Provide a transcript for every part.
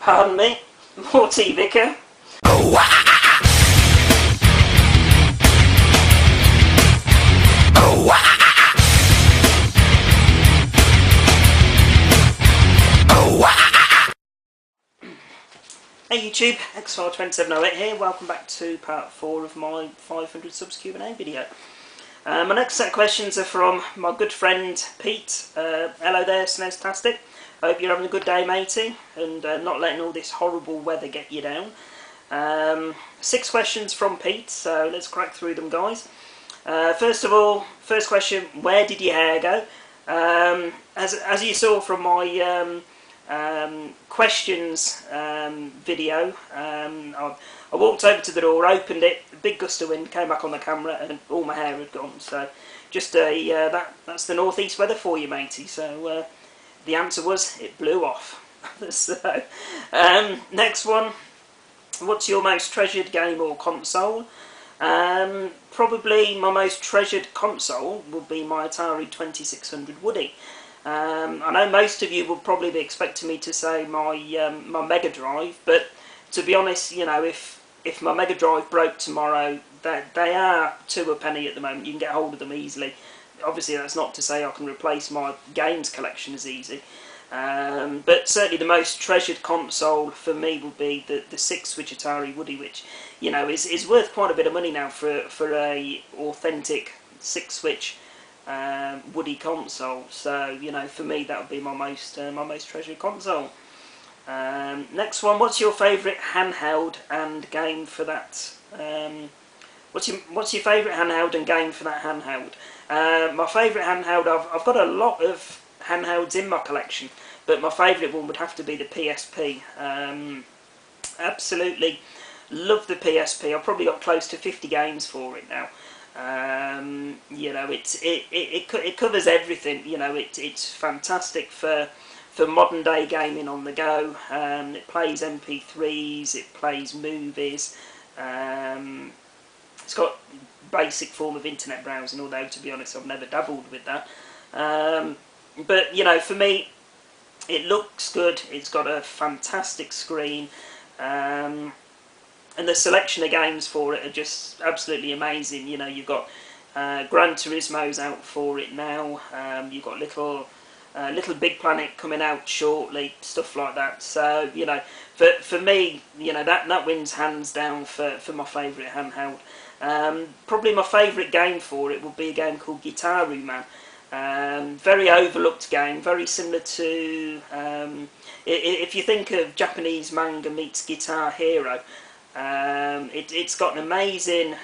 Pardon me, Morty Vicar. Hey YouTube, XR2708 here, welcome back to part 4 of my 500 subs Q&A video. My next set of questions are from my good friend Pete. Hello there, Sneztastic. Hope you're having a good day, matey, and not letting all this horrible weather get you down. 6 questions from Pete, so let's crack through them, guys. First of all, first question, where did your hair go? As you saw from my questions video, I walked over to the door, opened it, a big gust of wind, came back on the camera, and all my hair had gone. So just that's the northeast weather for you, matey. So the answer was it blew off. So next one, what's your most treasured game or console? Probably my most treasured console would be my Atari 2600 Woody. I know most of you will probably be expecting me to say my my Mega Drive, but to be honest, you know, if my Mega Drive broke tomorrow, they are £2 a penny at the moment. You can get hold of them easily. Obviously, that's not to say I can replace my games collection as easy, but certainly the most treasured console for me would be the 6-switch Atari Woody, which, you know, is worth quite a bit of money now for a authentic 6-switch Woody console. So, you know, for me that would be my most treasured console. Next one, what's your favourite handheld and game for that? What's your favourite handheld and game for that handheld? My favourite handheld, I've got a lot of handhelds in my collection, but my favourite one would have to be the PSP. Absolutely love the PSP. I've probably got close to 50 games for it now. You know, it covers everything. You know, it's fantastic for modern day gaming on the go. It plays MP3s, it plays movies. It's got basic form of internet browsing, although to be honest I've never dabbled with that. But you know, for me it looks good, it's got a fantastic screen, and the selection of games for it are just absolutely amazing. You know, you've got Gran Turismo's out for it now, you've got Little Big Planet coming out shortly, stuff like that. So, you know, for me, you know, that wins hands down for my favourite handheld. Probably my favourite game for it would be a game called Gitaru Man. Very overlooked game, very similar to, if you think of Japanese manga meets Guitar Hero, it's got an amazing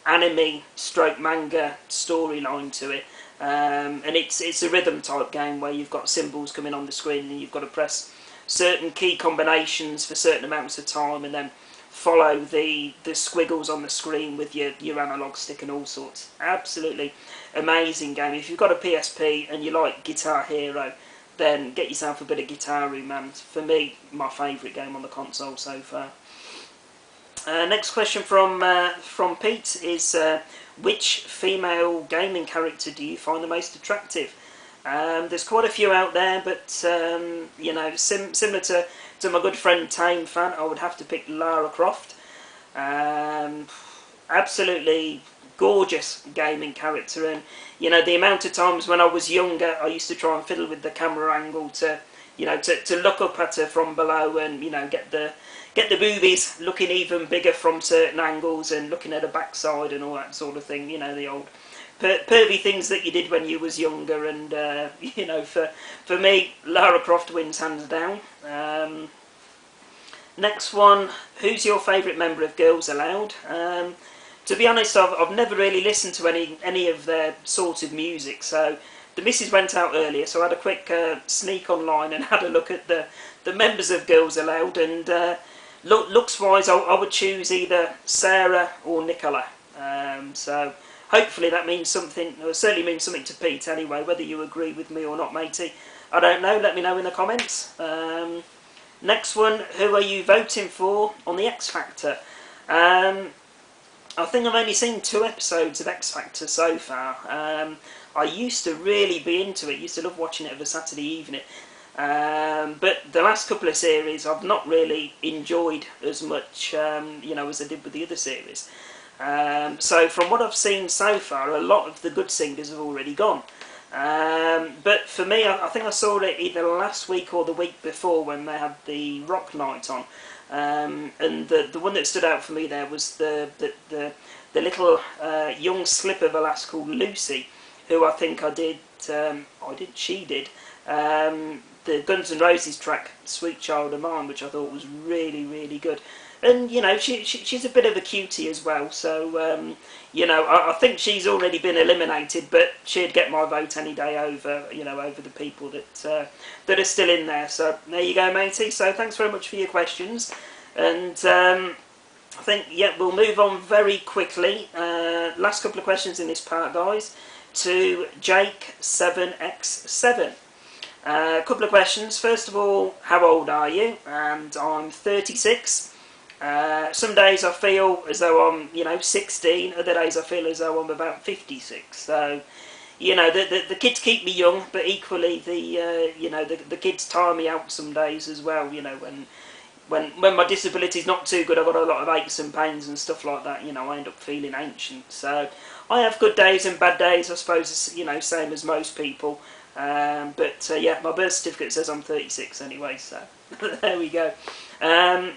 anime stroke manga storyline to it, and it's a rhythm type game where you've got symbols coming on the screen and you've got to press certain key combinations for certain amounts of time and then follow the squiggles on the screen with your analog stick and all sorts. Absolutely amazing game. If you've got a PSP and you like Guitar Hero, then get yourself a bit of Gitaru Man. For me, my favourite game on the console so far. Next question from Pete is, which female gaming character do you find the most attractive? There's quite a few out there, but you know, similar to my good friend Tame Fan, I would have to pick Lara Croft. Absolutely gorgeous gaming character, and you know, the amount of times when I was younger I used to try and fiddle with the camera angle to, you know, to look up at her from below and, you know, get the boobies looking even bigger from certain angles and looking at her backside and all that sort of thing. You know, the old pervy things that you did when you was younger. And you know, for me, Lara Croft wins hands down. Next one, who's your favourite member of Girls Aloud? To be honest, I've never really listened to any of their sort of music, so the missus went out earlier, so I had a quick sneak online and had a look at the members of Girls Aloud, and looks wise I would choose either Sarah or Nicola. So hopefully that means something, or certainly means something to Pete anyway. Whether you agree with me or not, matey, I don't know, let me know in the comments. Next one, who are you voting for on the X Factor? I think I've only seen 2 episodes of X Factor so far. I used to really be into it, used to love watching it of a Saturday evening. But the last couple of series I've not really enjoyed as much, you know, as I did with the other series. So from what I've seen so far, a lot of the good singers have already gone. But for me, I think I saw it either last week or the week before when they had the rock night on. And the one that stood out for me there was the little young slip of a lass called Lucy, who I think she did the Guns N' Roses track "Sweet Child of Mine," which I thought was really, really good. And you know, she's a bit of a cutie as well, so you know, I think she's already been eliminated, but she'd get my vote any day over, you know, over the people that are still in there. So there you go, matey. So thanks very much for your questions, and I think we'll move on very quickly. Last couple of questions in this part, guys, to Jake7x7. A couple of questions. First of all, how old are you? And I'm 36. Some days I feel as though I'm, you know, 16. Other days I feel as though I'm about 56. So, you know, the kids keep me young, but equally you know, the kids tire me out some days as well. You know, when my disability's not too good, I've got a lot of aches and pains and stuff like that. You know, I end up feeling ancient. So I have good days and bad days, I suppose. You know, same as most people. But yeah, my birth certificate says I'm 36 anyway, so there we go. And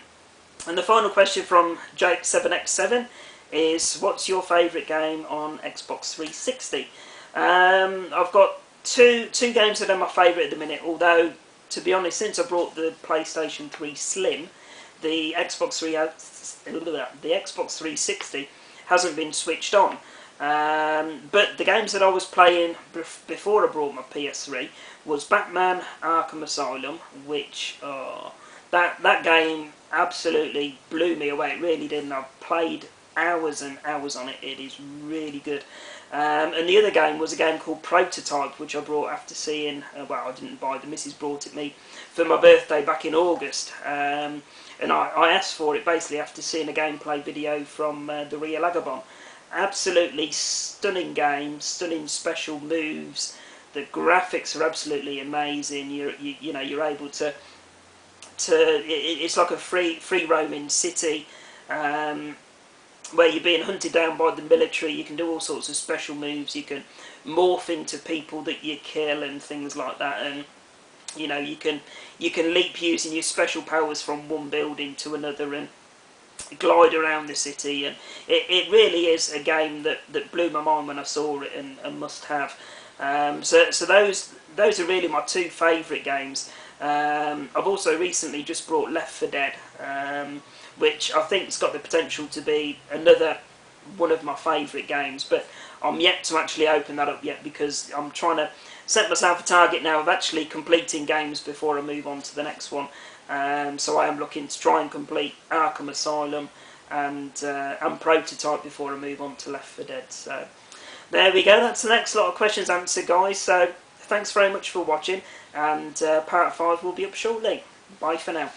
the final question from Jake7x7 is, what's your favourite game on Xbox 360? I've got two games that are my favourite at the minute, although, to be honest, since I brought the PlayStation 3 Slim, the Xbox 360 hasn't been switched on. But the games that I was playing before I brought my PS3 was Batman Arkham Asylum, which that game absolutely blew me away. It really did, and I've played hours and hours on it. It is really good. And the other game was a game called Prototype, which I brought after seeing, well, I didn't buy, the missus brought it me for my birthday back in August. And I asked for it basically after seeing a gameplay video from the Real Agabon. Absolutely stunning game, stunning special moves. The graphics are absolutely amazing. You know, you're able to it's like a free roaming city where you're being hunted down by the military. You can do all sorts of special moves. You can morph into people that you kill and things like that. And you know, you can leap using your special powers from one building to another and glide around the city, and it really is a game that blew my mind when I saw it, and must have. So those are really my two favourite games. I've also recently just brought Left 4 Dead, which I think has got the potential to be another one of my favourite games, but I'm yet to actually open that up yet, because I'm trying to set myself a target now of actually completing games before I move on to the next one. So I am looking to try and complete Arkham Asylum and Prototype before I move on to Left 4 Dead. So there we go, that's the next lot of questions answered, guys. So thanks very much for watching, and part 5 will be up shortly. Bye for now.